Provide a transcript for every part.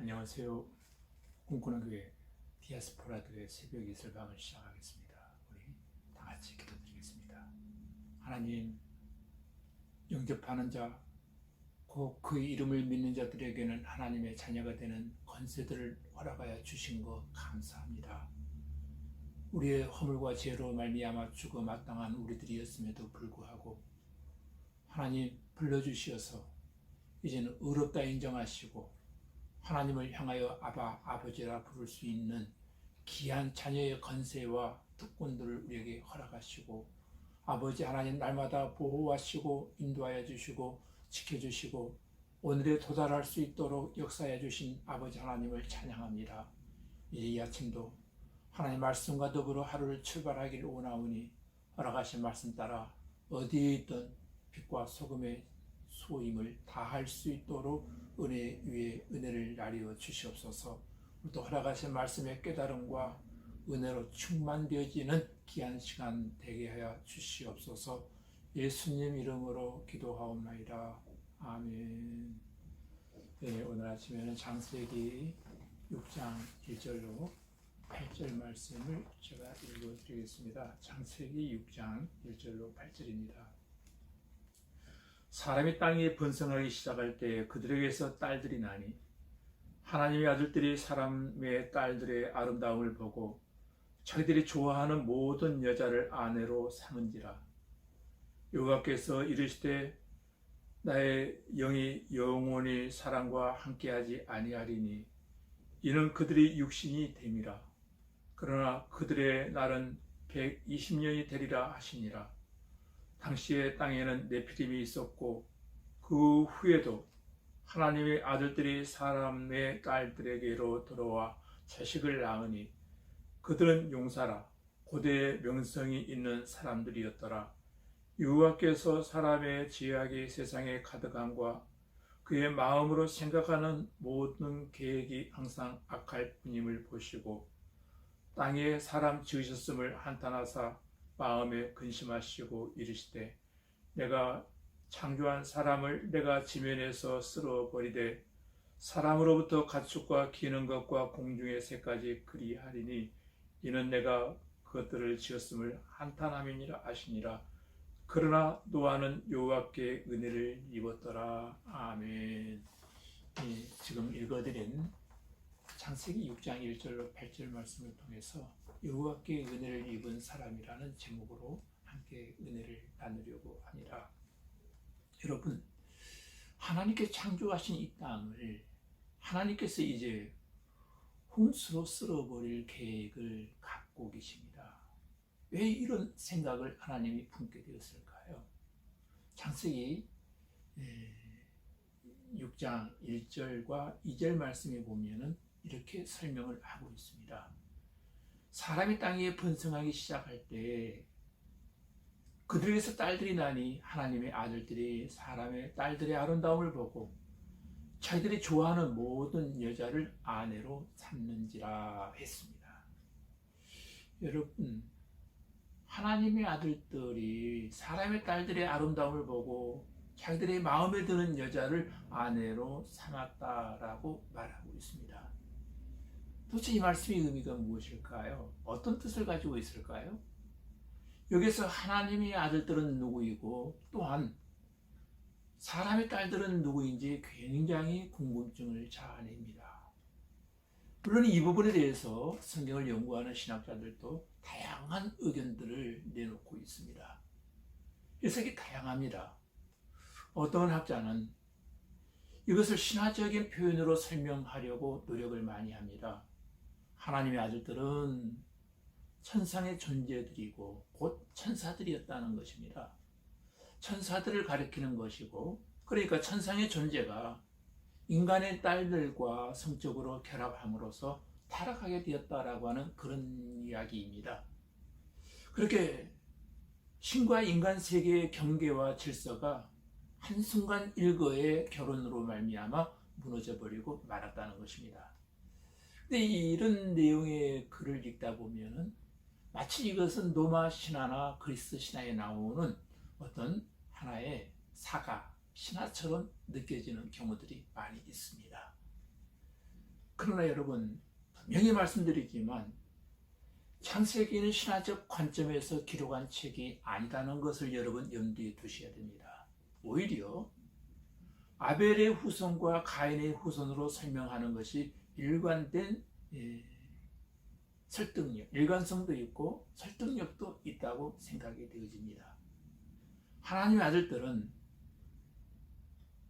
안녕하세요. 꿈꾸는 교회 디아스포라 교회 새벽 이슬방을 시작하겠습니다. 우리 다 같이 기도드리겠습니다. 하나님, 영접하는 자, 곧 그 이름을 믿는 자들에게는 하나님의 자녀가 되는 권세들을 허락하여 주신 것 감사합니다. 우리의 허물과 죄로 말미암아 죽어 마땅한 우리들이었음에도 불구하고 하나님 불러주시어서 이제는 의롭다 인정하시고 하나님을 향하여 아바, 아버지라 부를 수 있는 귀한 자녀의 권세와 특권들을 우리에게 허락하시고 아버지 하나님 날마다 보호하시고 인도하여 주시고 지켜주시고 오늘에 도달할 수 있도록 역사해 주신 아버지 하나님을 찬양합니다. 이 아침도 하나님 말씀과 더불어 하루를 출발하기를 원하오니 허락하신 말씀 따라 어디에 있든 빛과 소금의 소임을 다할 수 있도록 은혜 위에 은혜를 나뉘어 주시옵소서. 또 허락하신 말씀의 깨달음과 은혜로 충만되어지는 귀한 시간 되게 하여 주시옵소서. 예수님 이름으로 기도하옵나이다. 아멘. 네, 오늘 아침에는 창세기 6장 1절로 8절 말씀을 제가 읽어드리겠습니다. 창세기 6장 1절로 8절입니다. 사람이 땅에 번성하기 시작할 때 그들에게서 딸들이 나니 하나님의 아들들이 사람의 딸들의 아름다움을 보고 자기들이 좋아하는 모든 여자를 아내로 삼은지라. 여호와께서 이르시되 나의 영이 영원히 사람과 함께하지 아니하리니 이는 그들이 육신이 됨이라. 그러나 그들의 날은 120년이 되리라 하시니라. 당시의 땅에는 네피림이 있었고 그 후에도 하나님의 아들들이 사람의 딸들에게로 들어와 자식을 낳으니 그들은 용사라 고대의 명성이 있는 사람들이었더라. 여호와께서 사람의 지혜하기 세상에 가득함과 그의 마음으로 생각하는 모든 계획이 항상 악할 뿐임을 보시고 땅에 사람 지으셨음을 한탄하사 마음에 근심하시고 이르시되 내가 창조한 사람을 내가 지면에서 쓸어버리되 사람으로부터 가축과 기는 것과 공중의 새까지 그리하리니 이는 내가 그것들을 지었음을 한탄함이니라 하시니라. 그러나 노아는 여호와께 은혜를 입었더라. 아멘. 지금 읽어드린 창세기 6장 1절로 8절 말씀을 통해서 여호와께 은혜를 입은 사람이라는 제목으로 함께 은혜를 나누려고 하니라. 여러분, 하나님께 창조하신 이 땅을 하나님께서 이제 홍수로 쓸어버릴 계획을 갖고 계십니다. 왜 이런 생각을 하나님이 품게 되었을까요? 창세기 6장 1절과 2절 말씀에 보면은 이렇게 설명을 하고 있습니다. 사람이 땅에 번성하기 시작할 때 그들에게서 딸들이 나니 하나님의 아들들이 사람의 딸들의 아름다움을 보고 자기들이 좋아하는 모든 여자를 아내로 삼는지라 했습니다. 여러분, 하나님의 아들들이 사람의 딸들의 아름다움을 보고 자기들의 마음에 드는 여자를 아내로 삼았다라고 말하고 있습니다. 도대체 이 말씀의 의미가 무엇일까요? 어떤 뜻을 가지고 있을까요? 여기서 하나님의 아들들은 누구이고 또한 사람의 딸들은 누구인지 굉장히 궁금증을 자아냅니다. 물론 이 부분에 대해서 성경을 연구하는 신학자들도 다양한 의견들을 내놓고 있습니다. 해석이 다양합니다. 어떤 학자는 이것을 신화적인 표현으로 설명하려고 노력을 많이 합니다. 하나님의 아들들은 천상의 존재들이고 곧 천사들이었다는 것입니다. 천사들을 가리키는 것이고, 그러니까 천상의 존재가 인간의 딸들과 성적으로 결합함으로써 타락하게 되었다라고 하는 그런 이야기입니다. 그렇게 신과 인간 세계의 경계와 질서가 한순간 일거의 결혼으로 말미암아 무너져버리고 말았다는 것입니다. 근데 이런 내용의 글을 읽다 보면은 마치 이것은 로마 신화나 그리스 신화에 나오는 어떤 하나의 사가, 신화처럼 느껴지는 경우들이 많이 있습니다. 그러나 여러분, 분명히 말씀드리지만 창세기는 신화적 관점에서 기록한 책이 아니라는 것을 여러분 염두에 두셔야 됩니다. 오히려 아벨의 후손과 가인의 후손으로 설명하는 것이 일관된 설득력, 일관성도 있고 설득력도 있다고 생각이 되어집니다. 하나님의 아들들은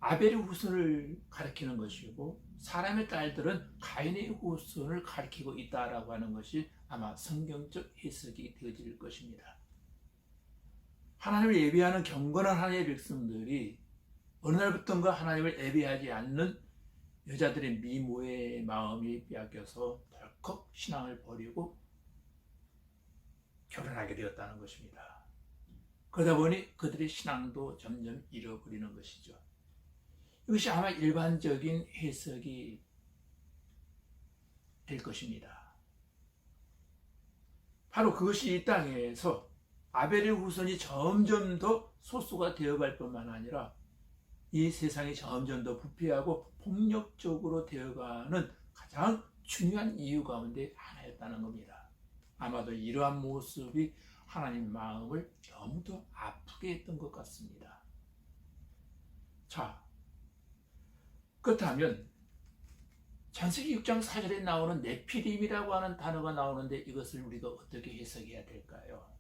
아벨의 후손을 가리키는 것이고 사람의 딸들은 가인의 후손을 가리키고 있다라고 하는 것이 아마 성경적 해석이 되어질 것입니다. 하나님을 예배하는 경건한 하나님의 백성들이 어느 날부턴가 하나님을 예배하지 않는 여자들의 미모의 마음이 빼앗겨서 덜컥 신앙을 버리고 결혼하게 되었다는 것입니다. 그러다 보니 그들의 신앙도 점점 잃어버리는 것이죠. 이것이 아마 일반적인 해석이 될 것입니다. 바로 그것이 이 땅에서 아벨의 후손이 점점 더 소수가 되어갈 뿐만 아니라 이 세상이 점점 더 부패하고 폭력적으로 되어가는 가장 중요한 이유 가운데 하나였다는 겁니다. 아마도 이러한 모습이 하나님 마음을 너무도 아프게 했던 것 같습니다. 자, 그렇다면 창세기 6장 4절에 나오는 네피림이라고 하는 단어가 나오는데 이것을 우리가 어떻게 해석해야 될까요?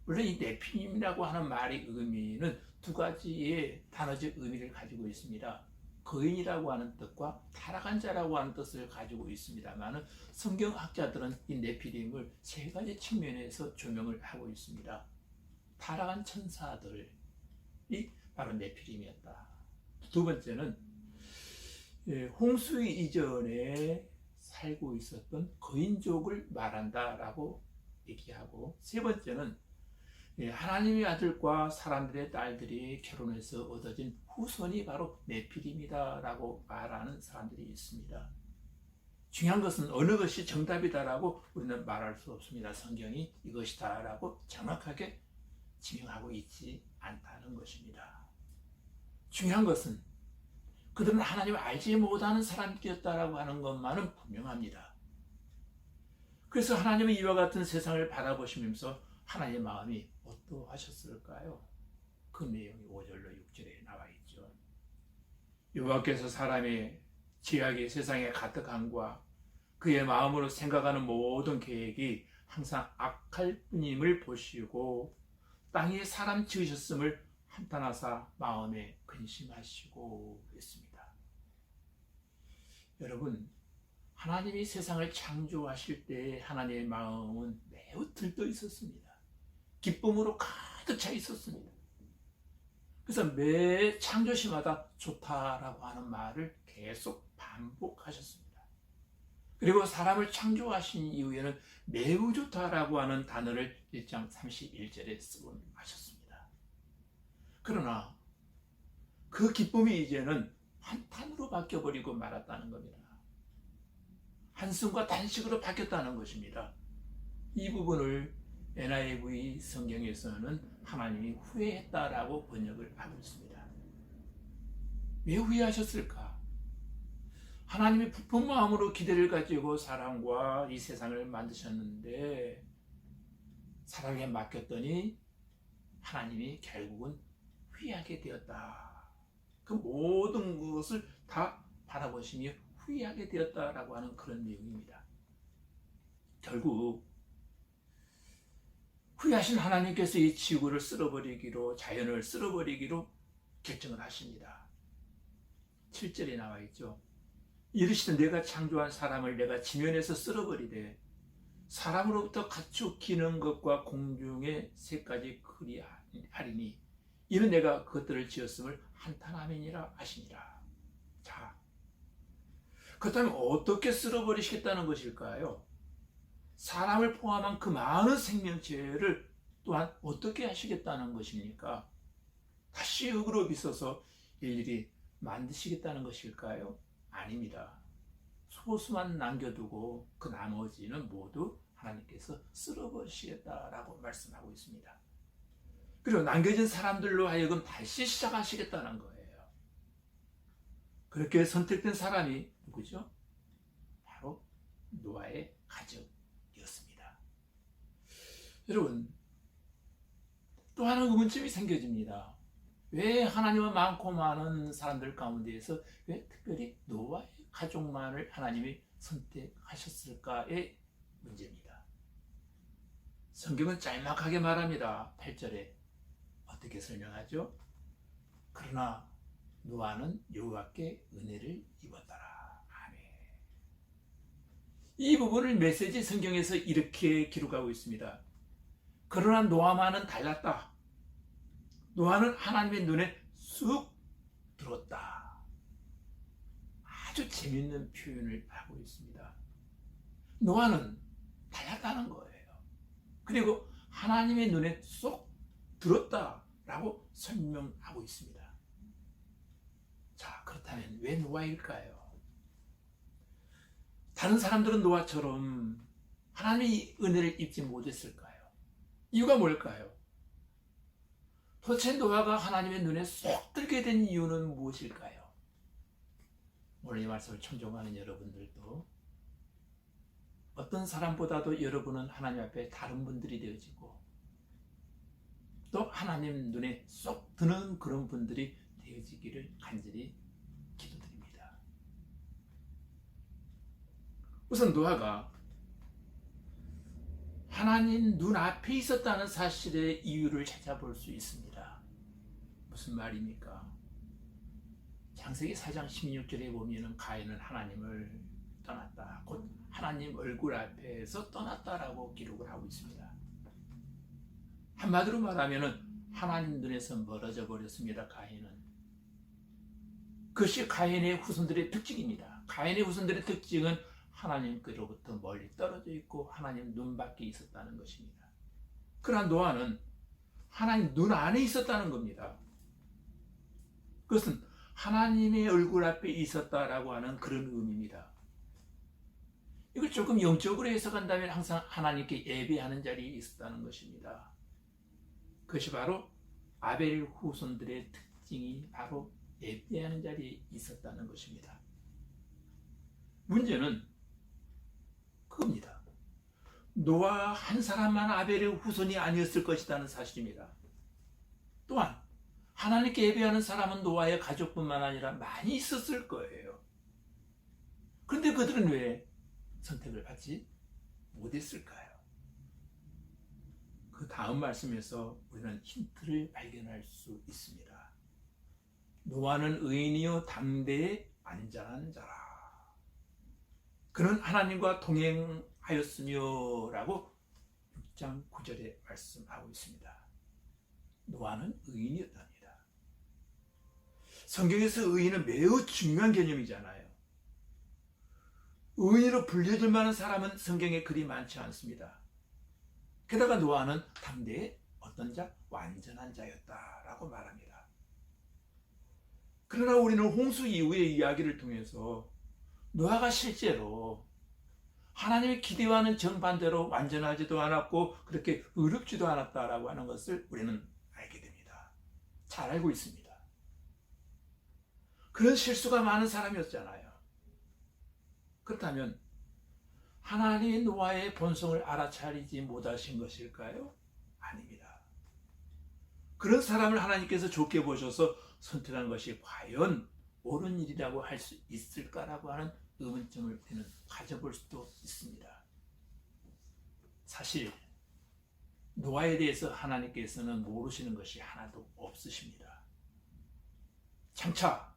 물론 이 네피림이라고 하는 말의 의미는 두 가지의 단어적 의미를 가지고 있습니다. 거인이라고 하는 뜻과 타락한 자라고 하는 뜻을 가지고 있습니다만 성경학자들은 이 네피림을 세 가지 측면에서 조명을 하고 있습니다. 타락한 천사들이 바로 네피림이었다. 두 번째는 홍수 이전에 살고 있었던 거인족을 말한다라고 얘기하고, 세 번째는 하나님의 아들과 사람들의 딸들이 결혼해서 얻어진 후손이 바로 네피림이다라고 말하는 사람들이 있습니다. 중요한 것은 어느 것이 정답이다라고 우리는 말할 수 없습니다. 성경이 이것이다라고 정확하게 지명하고 있지 않다는 것입니다. 중요한 것은 그들은 하나님을 알지 못하는 사람들이었다라고 하는 것만은 분명합니다. 그래서 하나님은 이와 같은 세상을 바라보시면서 하나님의 마음이 어떠하셨을까요? 그 내용이 5절로 6절에 나와 있죠. 여호와께서 사람의 죄악이 세상에 가득함과 그의 마음으로 생각하는 모든 계획이 항상 악할 뿐임을 보시고 땅에 사람 지으셨음을 한탄하사 마음에 근심하시고 했습니다. 여러분, 하나님이 세상을 창조하실 때 하나님의 마음은 매우 들떠 있었습니다. 기쁨으로 가득 차 있었습니다. 그래서 매 창조시마다 좋다라고 하는 말을 계속 반복하셨습니다. 그리고 사람을 창조하신 이후에는 매우 좋다라고 하는 단어를 1장 31절에 쓰곤 하셨습니다. 그러나 그 기쁨이 이제는 한탄으로 바뀌어버리고 말았다는 겁니다. 한숨과 단식으로 바뀌었다는 것입니다. 이 부분을 NIV 성경에서는 하나님이 후회했다라고 번역을 하고 있습니다. 왜 후회하셨을까? 하나님이 부푼 마음으로 기대를 가지고 사람과 이 세상을 만드셨는데 사람에게 맡겼더니 하나님이 결국은 후회하게 되었다. 그 모든 것을 다 바라보시며 후회하게 되었다라고 하는 그런 내용입니다. 결국 후회하신 하나님께서 이 지구를 쓸어버리기로, 자연을 쓸어버리기로 결정을 하십니다. 7절에 나와 있죠. 이르시되 내가 창조한 사람을 내가 지면에서 쓸어버리되 사람으로부터 가축 기는 것과 공중의 새까지 그리하리니 이는 내가 그것들을 지었음을 한탄함이니라 하시니라. 자, 그렇다면 어떻게 쓸어버리시겠다는 것일까요? 사람을 포함한 그 많은 생명체를 또한 어떻게 하시겠다는 것입니까? 다시 흙으로 빚어서 일일이 만드시겠다는 것일까요? 아닙니다. 소수만 남겨두고 그 나머지는 모두 하나님께서 쓸어버리시겠다라고 말씀하고 있습니다. 그리고 남겨진 사람들로 하여금 다시 시작하시겠다는 거예요. 그렇게 선택된 사람이 누구죠? 노아의 가족이었습니다. 여러분, 또 하나 의문점이 생겨집니다. 왜 하나님은 많고 많은 사람들 가운데에서 왜 특별히 노아의 가족만을 하나님이 선택하셨을까의 문제입니다. 성경은 짤막하게 말합니다. 8절에 어떻게 설명하죠? 그러나 노아는 여호와께 은혜를 입었더라. 아멘. 이 부분을 메시지 성경에서 이렇게 기록하고 있습니다. 그러나 노아만은 달랐다. 노아는 하나님의 눈에 쑥 들었다. 아주 재밌는 표현을 하고 있습니다. 노아는 달랐다는 거예요. 그리고 하나님의 눈에 쏙 들었다라고 설명하고 있습니다. 자, 그렇다면 왜 노아일까요? 다른 사람들은 노아처럼 하나님의 은혜를 입지 못했을까요? 이유가 뭘까요? 도대체 노아가 하나님의 눈에 쏙 들게 된 이유는 무엇일까요? 오늘 이 말씀을 청종하는 여러분들도 어떤 사람보다도 여러분은 하나님 앞에 다른 분들이 되어지고 또 하나님 눈에 쏙 드는 그런 분들이 되어지기를 간절히 기도드립니다. 우선 노아가 하나님 눈앞에 있었다는 사실의 이유를 찾아볼 수 있습니다. 무슨 말입니까? 창세기 4장 16절에 보면 가인은 하나님을 떠났다. 곧 하나님 얼굴 앞에서 떠났다라고 기록을 하고 있습니다. 한마디로 말하면 하나님 눈에서 멀어져 버렸습니다. 가인은. 그것이 가인의 후손들의 특징입니다. 가인의 후손들의 특징은 하나님께로부터 멀리 떨어져 있고 하나님 눈 밖에 있었다는 것입니다. 그러나 노아는 하나님 눈 안에 있었다는 겁니다. 그것은 하나님의 얼굴 앞에 있었다라고 하는 그런 의미입니다. 이걸 조금 영적으로 해석한다면 항상 하나님께 예배하는 자리에 있었다는 것입니다. 그것이 바로 아벨 후손들의 특징이 바로 예배하는 자리에 있었다는 것입니다. 문제는 그겁니다. 노아 한 사람만 아벨의 후손이 아니었을 것이라는 사실입니다. 또한 하나님께 예배하는 사람은 노아의 가족뿐만 아니라 많이 있었을 거예요. 그런데 그들은 왜 선택을 받지 못했을까요? 그 다음 말씀에서 우리는 힌트를 발견할 수 있습니다. 노아는 의인이요 당대에 안전한 자라. 그는 하나님과 동행하였으며 라고 6장 9절에 말씀하고 있습니다. 노아는 의인이었답니다. 성경에서 의인은 매우 중요한 개념이잖아요. 의인으로 불려질 만한 사람은 성경에 그리 많지 않습니다. 게다가 노아는 당대에 어떤 자? 완전한 자였다라고 말합니다. 그러나 우리는 홍수 이후의 이야기를 통해서 노아가 실제로 하나님의 기대와는 정반대로 완전하지도 않았고 그렇게 의롭지도 않았다라고 하는 것을 우리는 알게 됩니다. 잘 알고 있습니다. 그런 실수가 많은 사람이었잖아요. 그렇다면 하나님이 노아의 본성을 알아차리지 못하신 것일까요? 아닙니다. 그런 사람을 하나님께서 좋게 보셔서 선택한 것이 과연 옳은 일이라고 할 수 있을까라고 하는 의문점을 우리는 가져볼 수도 있습니다. 사실 노아에 대해서 하나님께서는 모르시는 것이 하나도 없으십니다. 장차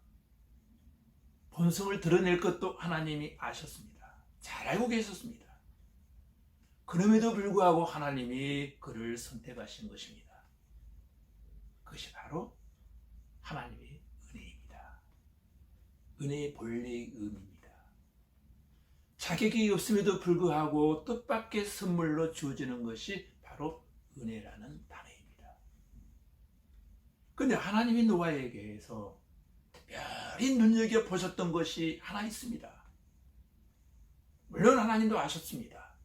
본성을 드러낼 것도 하나님이 아셨습니다. 잘 알고 계셨습니다. 그럼에도 불구하고 하나님이 그를 선택하신 것입니다. 그것이 바로 하나님의 은혜입니다. 은혜의 본래의 의미입니다. 자격이 없음에도 불구하고 뜻밖의 선물로 주어지는 것이 바로 은혜라는 단어입니다. 그런데 하나님이 노아에게서 특별히 눈여겨보셨던 것이 하나 있습니다. 물론 하나님도 아셨습니다.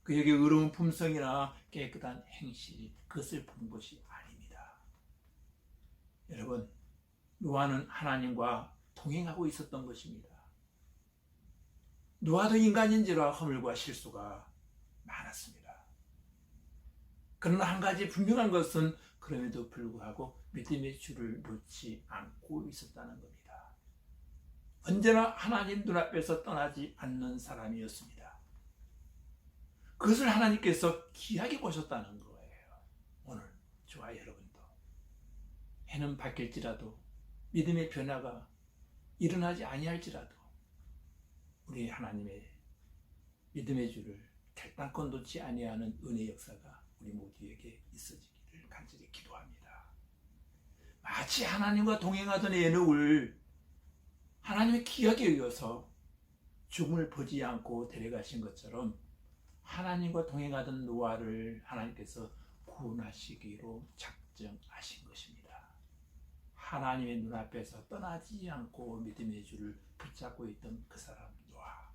그에게 의로운 품성이나 깨끗한 행실, 그것을 본 것이 아닙니다. 여러분, 노아는 하나님과 동행하고 있었던 것입니다. 노아도 인간인지라 허물과 실수가 많았습니다. 그러나 한 가지 분명한 것은 그럼에도 불구하고 믿음의 줄을 놓지 않고 있었다는 겁니다. 언제나 하나님 눈앞에서 떠나지 않는 사람이었습니다. 그것을 하나님께서 귀하게 보셨다는 거예요. 오늘 저와 여러분도 해는 바뀔지라도 믿음의 변화가 일어나지 아니할지라도 우리 하나님의 믿음의 줄을 결단코 놓지 아니하는 은혜의 역사가 우리 모두에게 있어지기를 간절히 기도합니다. 마치 하나님과 동행하던 에녹을 하나님이 귀하게 여겨서 죽음을 보지 않고 데려가신 것처럼 하나님과 동행하던 노아를 하나님께서 구원하시기로 작정하신 것입니다. 하나님의 눈앞에서 떠나지 않고 믿음의 줄을 붙잡고 있던 그 사람 노아,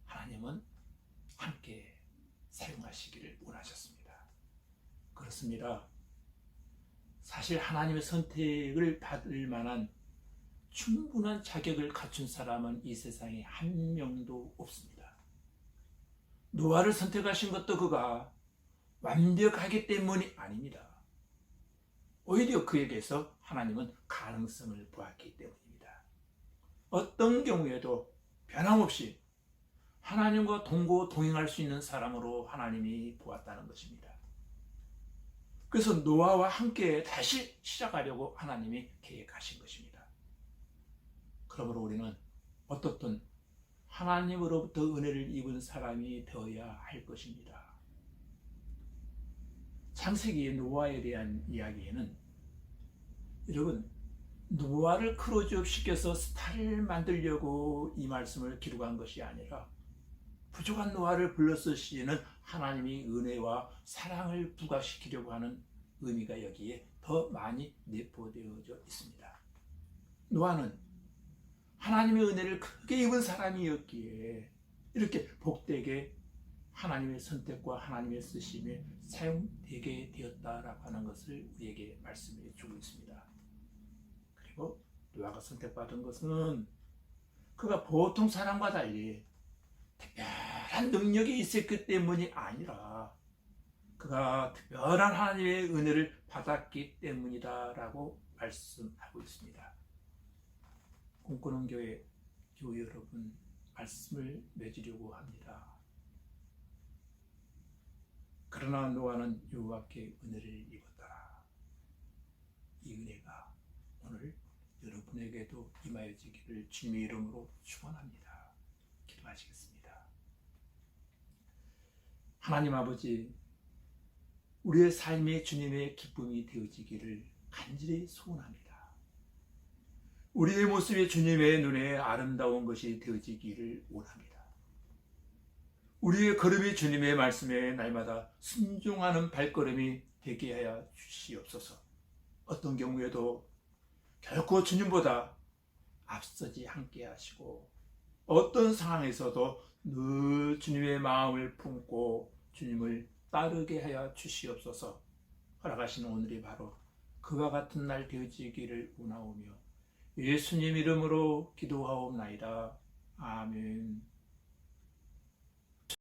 하나님은 함께 사용하시기를 원하셨습니다. 그렇습니다. 사실 하나님의 선택을 받을 만한 충분한 자격을 갖춘 사람은 이 세상에 한 명도 없습니다. 노아를 선택하신 것도 그가 완벽하기 때문이 아닙니다. 오히려 그에게서 하나님은 가능성을 보았기 때문입니다. 어떤 경우에도 변함없이 하나님과 동행할 수 있는 사람으로 하나님이 보았다는 것입니다. 그래서 노아와 함께 다시 시작하려고 하나님이 계획하신 것입니다. 그러므로 우리는 어떻든 하나님으로부터 은혜를 입은 사람이 되어야 할 것입니다. 창세기 노아에 대한 이야기에는 여러분, 노아를 크로즈업 시켜서 스타를 만들려고 이 말씀을 기록한 것이 아니라 부족한 노아를 불러 쓰시는 하나님이 은혜와 사랑을 부각시키려고 하는 의미가 여기에 더 많이 내포되어져 있습니다. 노아는 하나님의 은혜를 크게 입은 사람이었기에 이렇게 복되게 하나님의 선택과 하나님의 쓰심에 사용되게 되었다라고 하는 것을 우리에게 말씀해 주고 있습니다. 그리고 노아가 선택받은 것은 그가 보통 사람과 달리 특별한 능력이 있었기 때문이 아니라 그가 특별한 하나님의 은혜를 받았기 때문이다라고 말씀하고 있습니다. 꿈꾸는 교회 여러분, 말씀을 맺으려고 합니다. 그러나 노아는 여호와께 은혜를 입었더라. 이 은혜가 오늘 여러분에게도 임하여지기를 주님의 이름으로 축원합니다. 기도하시겠습니다. 하나님 아버지, 우리의 삶이 주님의 기쁨이 되어지기를 간절히 소원합니다. 우리의 모습이 주님의 눈에 아름다운 것이 되어지기를 원합니다. 우리의 걸음이 주님의 말씀에 날마다 순종하는 발걸음이 되게 하여 주시옵소서. 어떤 경우에도 결코 주님보다 앞서지 않게 하시고 어떤 상황에서도 늘 주님의 마음을 품고 주님을 따르게 하여 주시옵소서. 허락하시는 오늘이 바로 그와 같은 날 되어지기를 원하오며 예수님 이름으로 기도하옵나이다. 아멘.